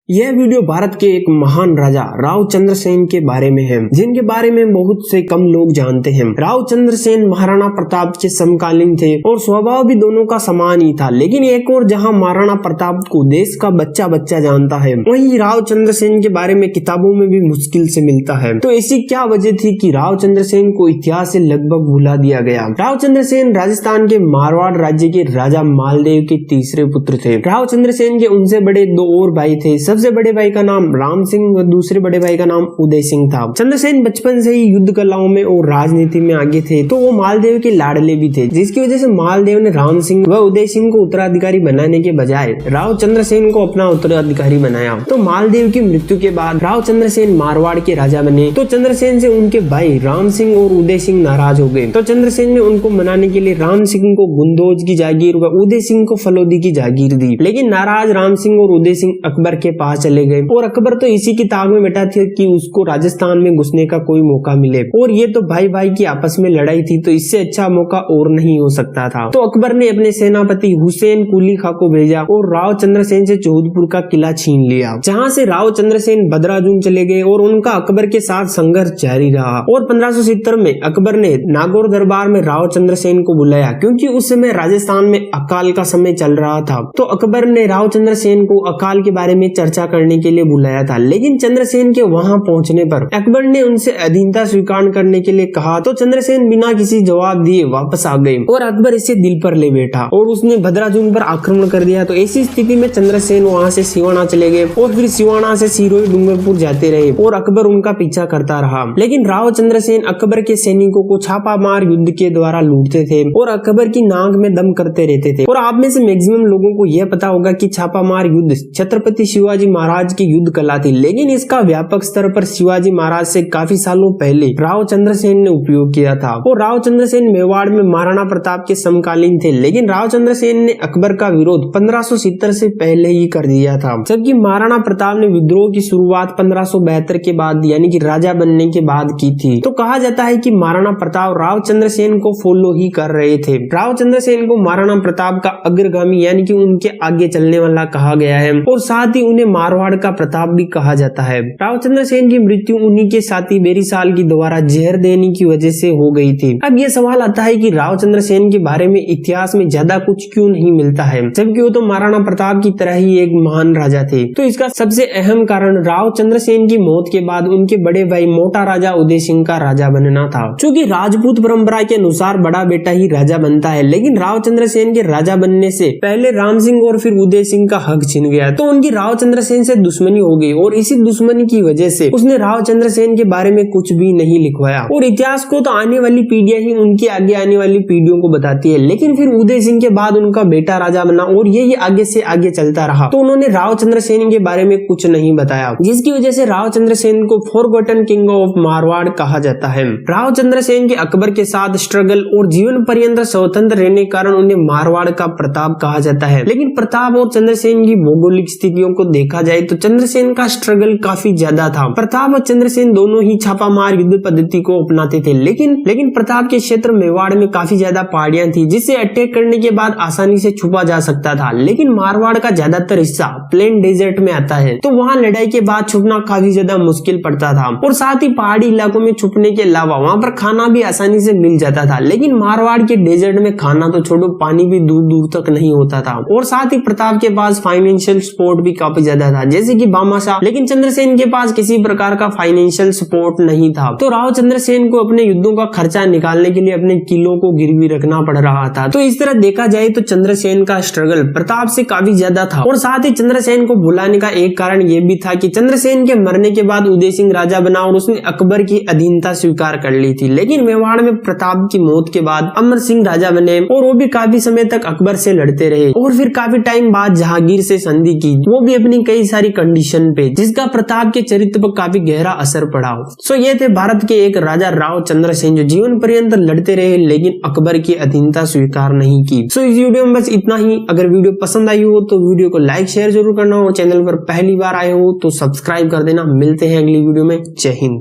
यह वीडियो भारत के एक महान राजा राव चंद्रसेन के बारे में है, जिनके बारे में बहुत से कम लोग जानते हैं। राव चंद्रसेन महाराणा प्रताप के समकालीन थे और स्वभाव भी दोनों का समान ही था। लेकिन एक और जहां महाराणा प्रताप को देश का बच्चा बच्चा जानता है, वहीं राव चंद्रसेन के बारे में किताबों में भी मुश्किल से मिलता है। तो ऐसी क्या वजह थी कि राव चंद्रसेन को इतिहास से लगभग भुला दिया गया? राव चंद्रसेन राजस्थान के मारवाड़ राज्य के राजा मालदेव के तीसरे पुत्र थे। राव चंद्रसेन के उनसे बड़े दो और भाई थे। सबसे बड़े भाई का नाम राम सिंह व दूसरे बड़े भाई का नाम उदय सिंह था। चंद्रसेन बचपन से ही युद्ध कलाओं में और राजनीति में आगे थे, तो वो मालदेव के लाडले भी थे, जिसकी वजह से मालदेव ने राम सिंह व उदय सिंह को उत्तराधिकारी बनाने के बजाय राव चंद्रसेन को अपना उत्तराधिकारी बनाया। तो मालदेव की मृत्यु के बाद राव चंद्रसेन मारवाड़ के राजा बने। तो चंद्रसेन से उनके भाई राम सिंह और उदय सिंह नाराज हो गए। तो चंद्रसेन ने उनको मनाने के लिए राम सिंह को गुंदोज की जागीर व उदय सिंह को फलोदी की जागीर दी। लेकिन नाराज राम सिंह और उदय सिंह अकबर के पास चले गए और अकबर तो इसी की ताक में बैठा था कि उसको राजस्थान में घुसने का कोई मौका मिले। और ये तो भाई भाई की आपस में लड़ाई थी, तो इससे अच्छा मौका और नहीं हो सकता था। तो अकबर ने अपने सेनापति हुसैन कुली खां को भेजा और राव चंद्रसेन से जोधपुर का किला छीन लिया, जहाँ से राव चंद्रसेन बदराजून चले गए और उनका अकबर के साथ संघर्ष जारी रहा। और 1570 में अकबर ने नागौर दरबार में राव चंद्रसेन को बुलाया, क्योंकि उस समय राजस्थान में अकाल का समय चल रहा था। तो अकबर ने राव चंद्रसेन को अकाल के बारे में चर्चा करने के लिए बुलाया था। लेकिन चंद्रसेन के वहां पहुंचने पर अकबर ने उनसे अधीनता स्वीकार करने के लिए कहा, तो चंद्रसेन बिना किसी जवाब दिए वापस आ गए और अकबर इसे दिल पर ले बैठा और उसने भद्राजून पर आक्रमण कर दिया। तो ऐसी स्थिति में चंद्रसेन वहां से सिवाना चले गए और फिर सिवाना से सिरोही डूंगरपुर जाते रहे और अकबर उनका पीछा करता रहा। लेकिन राव चंद्रसेन अकबर के सैनिकों को छापामार युद्ध के द्वारा लूटते थे और अकबर की नाक में दम करते रहते थे। और आप में से मैक्सिमम लोगों को यह पता होगा कि छापामार युद्ध छत्रपति शिवाजी महाराज की युद्ध कला थी, लेकिन इसका व्यापक स्तर पर शिवाजी महाराज से काफी सालों पहले राव चंद्रसेन ने उपयोग किया था। और राव चंद्रसेन मेवाड़ में महाराणा प्रताप के समकालीन थे, लेकिन राव चंद्रसेन ने अकबर का विरोध 1570 से पहले ही कर दिया था, जबकि महाराणा प्रताप ने विद्रोह की शुरुआत 1572 के बाद यानी कि राजा बनने के बाद की थी। तो कहा जाता है कि महाराणा प्रताप राव चंद्रसेन को फॉलो ही कर रहे थे। राव चंद्रसेन को महाराणा प्रताप का अग्रगामी यानी कि उनके आगे चलने वाला कहा गया है और साथ ही उन्हें मारवाड़ का प्रताप भी कहा जाता है। राव चंद्रसेन की मृत्यु उन्हीं के साथी बेरीसाल की द्वारा जहर देने की वजह से हो गई थी। अब ये सवाल आता है कि राव चंद्रसेन के बारे में इतिहास में ज्यादा कुछ क्यों नहीं मिलता है, जबकि वो तो महाराणा प्रताप की तरह ही एक महान राजा थे। तो इसका सबसे अहम कारण राव चंद्रसेन की मौत के बाद उनके बड़े भाई मोटा राजा उदय सिंह का राजा बनना था। चूँकि राजपूत परंपरा के अनुसार बड़ा बेटा ही राजा बनता है, लेकिन राव चंद्रसेन के राजा बनने से पहले राम सिंह और फिर उदय सिंह का हक छिन गया। तो उनकी राव चंद्रसेन से दुश्मनी हो गई और इसी दुश्मनी की वजह से उसने राव चंद्रसेन के बारे में कुछ भी नहीं लिखवाया। और इतिहास को तो आने वाली पीढ़ियां ही उनकी आगे आने वाली पीढ़ियों को बताती है। लेकिन फिर उदय सिंह के बाद उनका बेटा राजा बना और यही आगे से आगे चलता रहा, तो उन्होंने राव चंद्रसेन के बारे में कुछ नहीं बताया, जिसकी वजह से राव चंद्रसेन को फॉरगॉटन किंग ऑफ मारवाड़ कहा जाता है। राव चंद्रसेन के अकबर के साथ स्ट्रगल और जीवन पर्यंत स्वतंत्र रहने के कारण उन्हें मारवाड़ का प्रताप कहा जाता है। लेकिन प्रताप और चंद्रसेन की भौगोलिक स्थितियों को देखा जाए तो चंद्रसेन का स्ट्रगल काफी ज्यादा था। प्रताप और चंद्रसेन दोनों ही छापामार युद्ध पद्धति को अपनाते थे, लेकिन प्रताप के क्षेत्र मेवाड़ में काफी ज्यादा पहाड़ियां थी, जिससे अटैक करने के बाद आसानी से छुपा जा सकता था। लेकिन मारवाड़ का ज्यादातर हिस्सा प्लेन डेजर्ट में आता है, तो वहाँ लड़ाई के बाद छुपना काफी ज्यादा मुश्किल पड़ता था। और साथ ही पहाड़ी इलाकों में छुपने के अलावा वहाँ पर खाना भी आसानी से मिल जाता था। लेकिन मारवाड़ के डेजर्ट में खाना तो छोड़ो, पानी भी दूर दूर तक नहीं होता था। और साथ ही प्रताप के पास फाइनेंशियल सपोर्ट भी काफी ज्यादा था, जैसे कि भामाशाह। लेकिन चंद्रसेन के पास किसी प्रकार का फाइनेंशियल सपोर्ट नहीं था। तो राव चंद्रसेन को अपने युद्धों का खर्चा निकालने के लिए अपने किलों को गिरवी रखना पड़ रहा था। तो इस तरह देखा जाए तो चंद्रसेन का स्ट्रगल प्रताप से काफी ज्यादा था। और साथ ही चंद्रसेन को बुलाने का एक कारण ये भी था कि चंद्रसेन के मरने के बाद उदय सिंह राजा बना और उसने अकबर की अधीनता स्वीकार कर ली थी। लेकिन मेवाड़ में प्रताप की मौत के बाद अमर सिंह राजा बने और वो भी काफी समय तक अकबर से लड़ते रहे। और फिर काफी टाइम बाद जहांगीर से संधि की, वो भी अपनी कई सारी कंडीशन पे, जिसका प्रताप के चरित्र पर काफी गहरा असर पड़ा। सो ये थे भारत के एक राजा राव चंद्रसेन, जो जीवन पर्यंत लड़ते रहे लेकिन अकबर की अधीनता स्वीकार नहीं की। सो इस वीडियो में बस इतना ही। अगर वीडियो पसंद आई हो तो वीडियो को लाइक शेयर जरूर करना हो। चैनल पर पहली बार आए हो तो सब्सक्राइब कर देना। मिलते हैं अगली वीडियो में। जय हिंद।